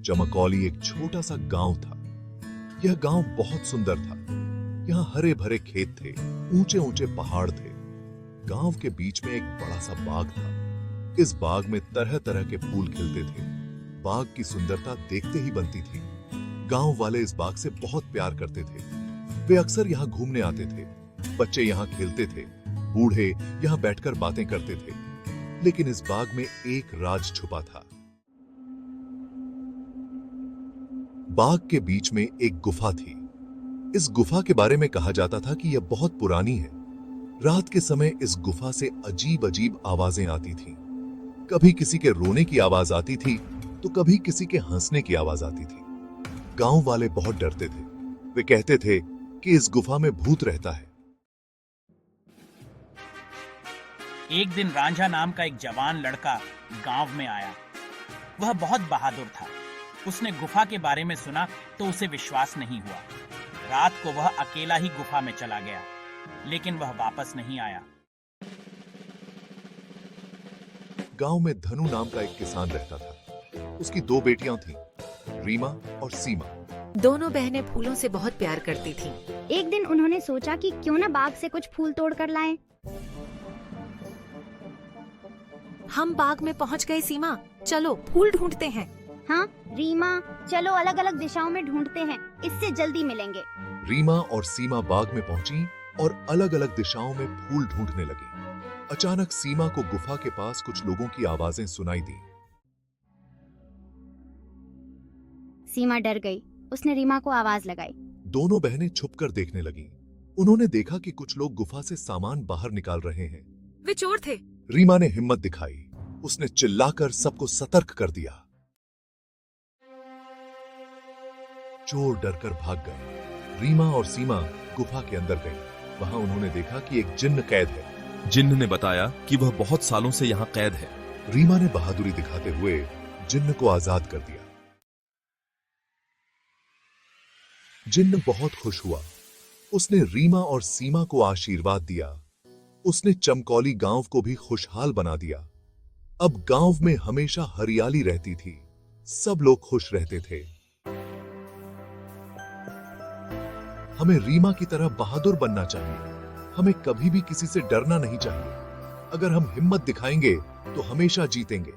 चमकौली एक छोटा सा गांव था। यह गांव बहुत सुंदर था। यहाँ हरे भरे खेत थे, ऊंचे ऊंचे पहाड़ थे। गांव के बीच में एक बड़ा सा बाग था। इस बाग में तरह तरह के फूल खिलते थे। बाग की सुंदरता देखते ही बनती थी। गांव वाले इस बाग से बहुत प्यार करते थे। वे अक्सर यहाँ घूमने आते थे। बच्चे यहाँ खेलते थे, बूढ़े यहाँ बैठकर बातें करते थे। लेकिन इस बाग में एक राज छुपा था। बाग के बीच में एक गुफा थी। इस गुफा के बारे में कहा जाता था कि यह बहुत पुरानी है। रात के समय इस गुफा से अजीब अजीब आवाजें आती थीं। कभी किसी के रोने की आवाज आती थी तो कभी किसी के हंसने की आवाज आती थी। गांव वाले बहुत डरते थे। वे कहते थे कि इस गुफा में भूत रहता है। एक दिन रांझा नाम का एक जवान लड़का गांव में आया। वह बहुत बहादुर था। उसने गुफा के बारे में सुना तो उसे विश्वास नहीं हुआ। रात को वह अकेला ही गुफा में चला गया, लेकिन वह वापस नहीं आया। गांव में धनु नाम का एक किसान रहता था। उसकी दो बेटियां थीं, रीमा और सीमा। दोनों बहनें फूलों से बहुत प्यार करती थीं। एक दिन उन्होंने सोचा कि क्यों ना बाग से कुछ फूल तोड़ कर लाएं। हम बाग में पहुंच गए सीमा, चलो फूल ढूंढते हैं। हाँ रीमा, चलो अलग अलग दिशाओं में ढूंढते हैं, इससे जल्दी मिलेंगे। रीमा और सीमा बाग में पहुंची और अलग अलग दिशाओं में फूल ढूंढने लगी। अचानक सीमा को गुफा के पास कुछ लोगों की आवाजें सुनाई दी। सीमा डर गई। उसने रीमा को आवाज लगाई। दोनों बहनें छुपकर देखने लगीं। उन्होंने देखा कि कुछ लोग गुफा से सामान बाहर निकाल रहे हैं। वे चोर थे। रीमा ने हिम्मत दिखाई। उसने चिल्लाकर सबको सतर्क कर दिया। चोर डरकर भाग गए। रीमा और सीमा गुफा के अंदर गई। वहां उन्होंने देखा कि एक जिन्न कैद है। जिन्न ने बताया कि वह बहुत सालों से यहाँ कैद है। रीमा ने बहादुरी दिखाते हुए जिन्न को आजाद कर दिया। जिन्न बहुत खुश हुआ। उसने रीमा और सीमा को आशीर्वाद दिया। उसने चमकौली गांव को भी खुशहाल बना दिया। अब गांव में हमेशा हरियाली रहती थी। सब लोग खुश रहते थे। हमें रीमा की तरह बहादुर बनना चाहिए। हमें कभी भी किसी से डरना नहीं चाहिए। अगर हम हिम्मत दिखाएंगे तो हमेशा जीतेंगे।